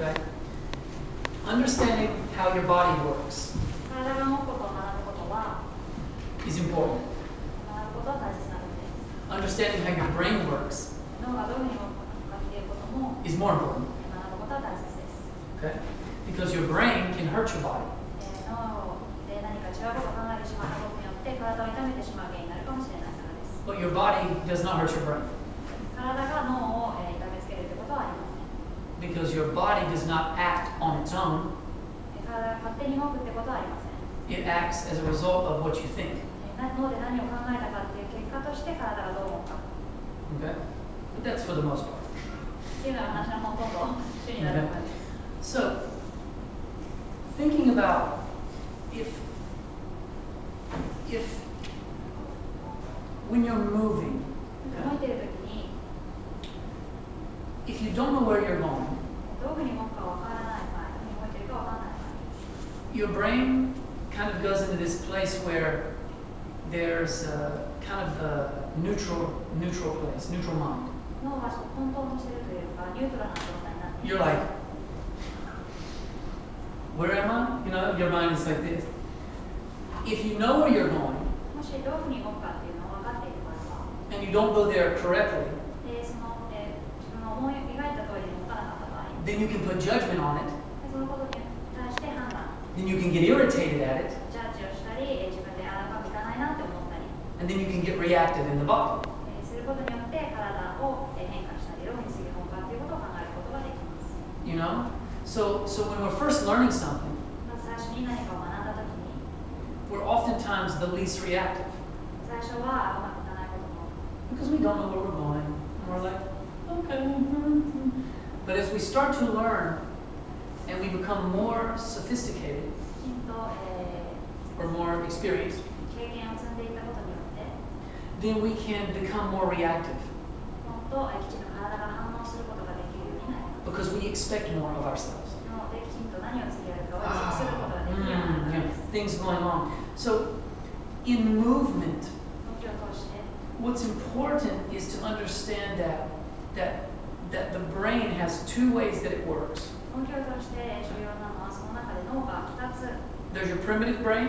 Okay? Understanding how your body works 体が動くことを学ぶことは is important. 学ぶことは大切なことです。 Understanding how your brain works 脳がどういうふうに動くかっていうことも is more important. 学ぶことは大切です。 Okay? Because your brain can hurt your body. 脳で何か違うことを考えてしまったことによって体を痛めてしまう原因になるかもしれないからです。 But your body does not hurt your brain. 体が脳を痛めつけるということはありません。 Because your body does not act on its own. 体が勝手に動くってことはありません。 It acts as a result of what you think. 脳で何を考えたかっていう結果として体がどう思うか。 Okay? But that's for the most part. っていうのが話のほとんど主になるからです。 So, thinking about if when you're moving, 動いてるときに if you don't know where you're going, どういうふうに動くかわからない場合、動いてるかわからない場合、 your brain kind of goes into this place where there's a kind of a neutral place, neutral mind. 脳が混沌としているというか、ニュートラルな状態になってい You're ます。 like, where am I? You know, your mind is like this. If you know where you're going もしどういうふうに動くかっていうのを分かっている場合は、 and you don't go there correctly, で自分の思い描いた通りに動かなかった場合、 then you can put judgment on it, でそのことに対して判断、 then you can get irritated at it, ジャッジをしたり、自分であうまくいかないなって思ったり、 and then you can get reactive in the body. することによって体を変化したり、どういうふうにするのかっていうことを考えることができます。 You know? So when we're first learning something, まず最初に何かを学んだときに、 we're oftentimes the least reactive 最初はうまくいかないことも because we don't know where we're going. And we're like, okay. But as we start to learn and we become more sophisticated きちんと、 or more experienced, 経験を積んでいったことによって、 then we can become more reactive もっときちんと体が反応することができるようになります。 because we expect more of ourselves. のできちんと何を次やるかを予測することができるようになるからです。 Things going on. So in movement, 動きを通して、 what's important is to understand that the brain has two ways that it works. 動きを通して重要なのはその中で脳が2つ There's your primitive brain,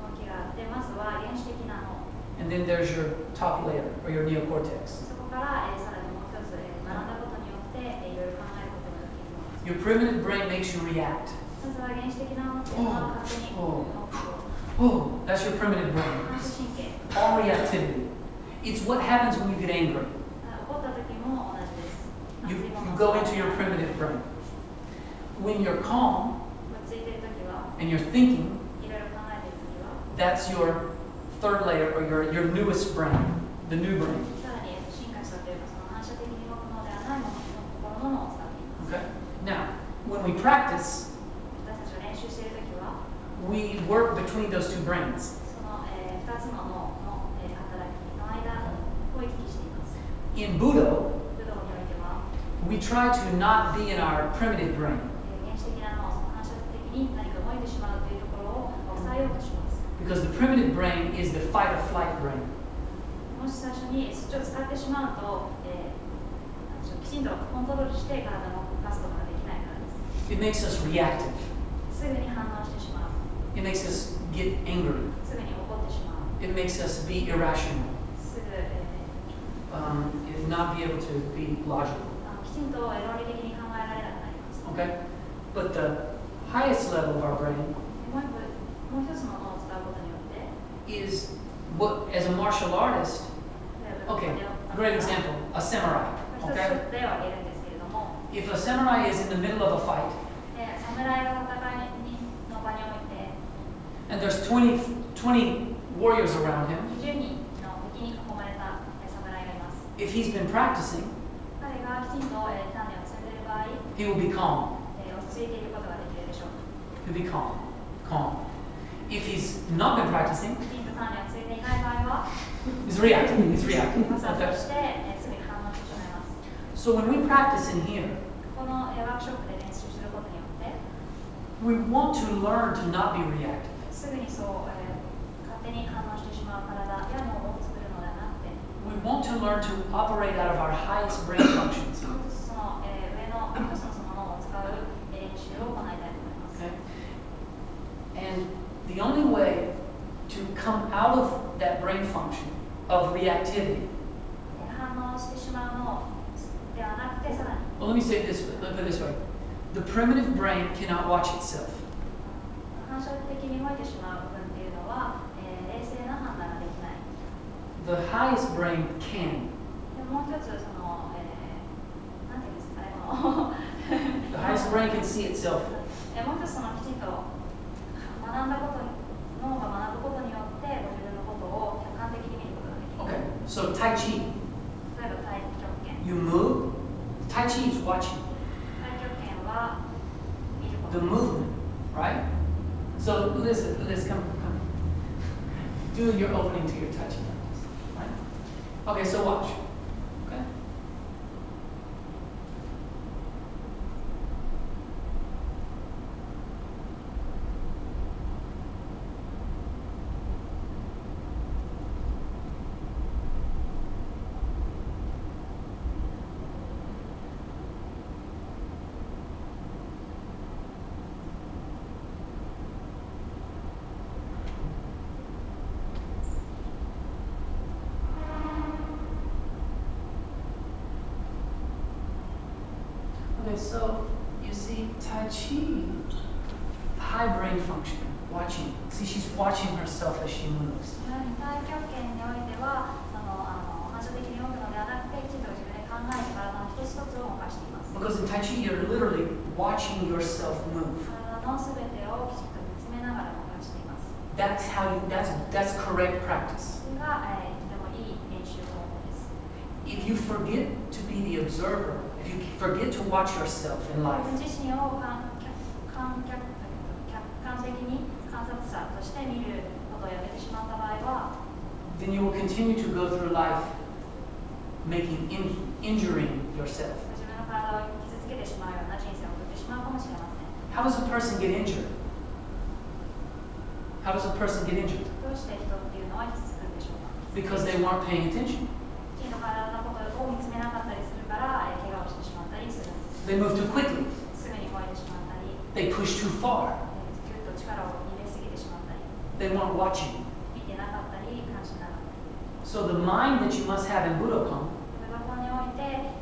動きがあって、まずは原始的な脳、 and then there's your top layer or your neocortex. そこからさらにもう一つ学んだことによっていろいろ考えることができるのです。 Your primitive brain makes you react. まずは原始的な脳っていうのは勝手に動くを Oh, that's your primitive brain. 反射神経、 All reactivity. It's what happens when you get angry. 怒った時も同じです。 You go into your primitive brain. When you're calm 落ち着いている時は、 and you're thinking, いろいろ考えている時は、 that's your third layer or your newest brain, the new brain. さらに進化したというか、その反射的に動く脳ではないもの、心の脳を使っています。 Okay? Now, when we practice, 私たちが練習している時は、 we work between those two brains. その、2つの脳の、働きの間を行き来しています。 In Budo, 武道においては、 we try to not be in our primitive brain 原始的な脳、その反射的に何か動いてしまうというところを抑えようとします。 because the primitive brain is the fight or flight brain. もし最初にそっちを使ってしまうと、きちんとコントロールして体を動かすことができないからです。 It makes us reactive. すぐに反応してしまう。 It makes us get angry. すぐに怒ってしまう。 It makes us be irrational. すぐ、Not be able to be logical. きちんと論理的に考えられなくなります。 Okay? But the highest level of our brain もう一つの脳を使うことによって、 is what, as a martial artist, okay, great example, a samurai. 一つ Okay? 例を挙げるんですけれども、 If a samurai is in the middle of a fight 侍が戦いの場において、 and there's 20 warriors around him, 20人の敵に囲まれた侍がいます。 if he's been practicing, 彼がきちんと鍛錬を積んでいる場合、 he will be calm. 落ち着いていることができるでしょう。 He'll be calm. Calm. If he's not been practicing, きちんと鍛錬を積んでいない場合は、 he's reacting. He's reacting. 発作 Okay? して、すぐに反応してしまいます。 So when we practice in here, この、ワークショップで練習することによって、 we want to learn to not be reactive. すぐにそう、勝手に反応してしまう体や脳を作るのではなくて、 We want to learn to operate out of our highest brain functions. その、上の一つのその脳を使う brain function of reactivity. 反応してしまうのではなくて、さらに Well, let me say it this way. Let me put it this way. The primitive brain cannot watch itself. 反射的に動いてしまう部分っていうのは、冷静な判断ができない。The highest brain can. でもう一つその、なんていうんですかね、この The highest brain can see itself. もう一つそのきちんと学んだことに脳が学ぶことによってご自分のことを客観的に見ることができる。 Okay, so Tai Chi. 例えば太極拳。You move. Tai Chi is watching 太極拳は見るこ the と。 movement, right? So listen, let's come. Do your opening to your Tai Chi practice, right? Okay, so watch. Okay. Okay, so you see Tai Chi, high brain function, watching. See, she's watching herself as she moves. 太極拳においては反射的に動くのではなくて、きちんと自分で考えて体の一つ一つを動かしています。 Because in Tai Chi, you're literally watching yourself move. 体のすべてをきちんと見つめながら動かしています。 That's how you. That's correct practice. それが、とてもいい練習方法です。 If you forget to be the observer, if you forget to watch yourself in life, 自身を客観的に観察者として見ることをやめてしまった場合は、 then you will continue to go through life injuring yourself. 自分の体を傷つけてしまうような人生を送ってしまうかもしれません。 How does a person get injured? How does a person get injured? どうして人っていうのは傷つくんでしょうか。 Because they weren't paying attention. きちんと体のことを見つめなかったりするから、怪我をしてしまったりするんです。 They move too quickly. すぐに動いてしまったり、 They push too far. ぎゅっと力を入れすぎてしまったり、 They weren't watching. 見てなかったり、監視なかったり。 So the mind that you must have in budokon ブドコンにおいて、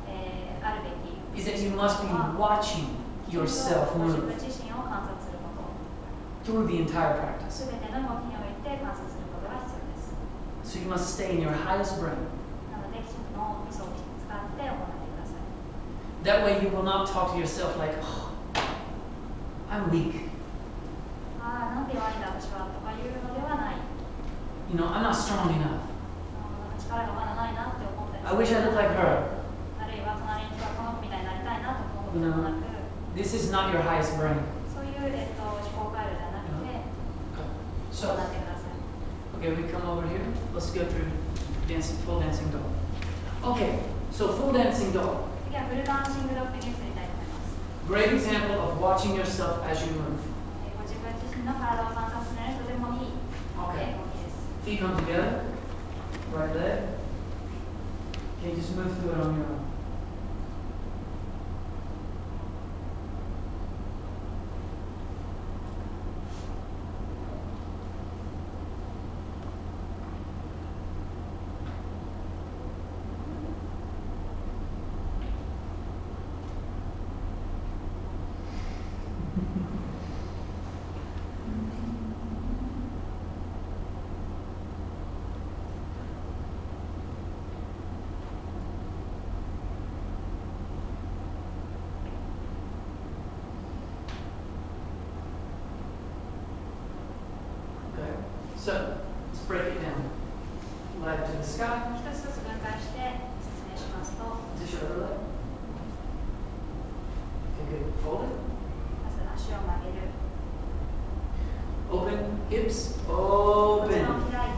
あるべき is that you must be watching yourself ご自 move 分自身を観察すること。 through the entire practice. すべての動きにおいて観察することが必要です。 So you must stay in your highest brain. なので、きちんと脳みそを使って行ってください。 That way you will not talk to yourself like, oh, I'm weak. ああ、なんて弱いんだ私はとかいうのではない。You know, I'm not strong enough. 力がまだないなって思ったり I wish I looked like her. あるいは隣にいたこの子みたいになりたいなと思うこともなく、 This is not your highest brain. そういう、思考回路ではなくて、So, そうなってください。 okay, we come over here. Let's go through full dancing dog. Okay, so full dancing dog. 次はフルダンシングドッグに移りたいと思います。 Great example of watching yourself as you move. ご自分自身の体を観察するのにとてもいい、動きです。 Feet come together. Right leg. Okay, just move through it on your own. So, let's break it down. Leg to the sky. 一つずつ分解して説明しますと、 Is this your other leg? Okay, good. Fold it. まず足を曲げる。 Open hips. Open.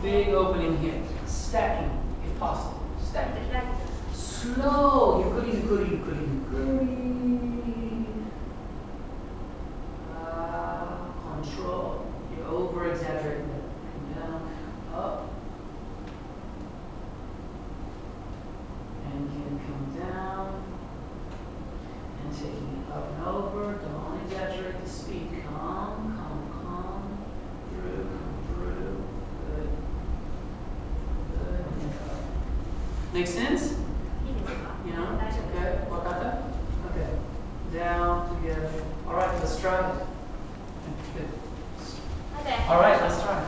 Big opening here. Stacking, if possible. 開い Stacking. て開いてください。 Slow. Yukuri. Control. You're over exaggerating it. Down, up. And can come down. And taking it up and over. Don't exaggerate the speed. Come through. Good. Make sense? いいですか？ You know? 大丈夫です。 Okay, wakata? Okay. Down, together. Alright, let's try it. Good. Okay. Alright, let's try it.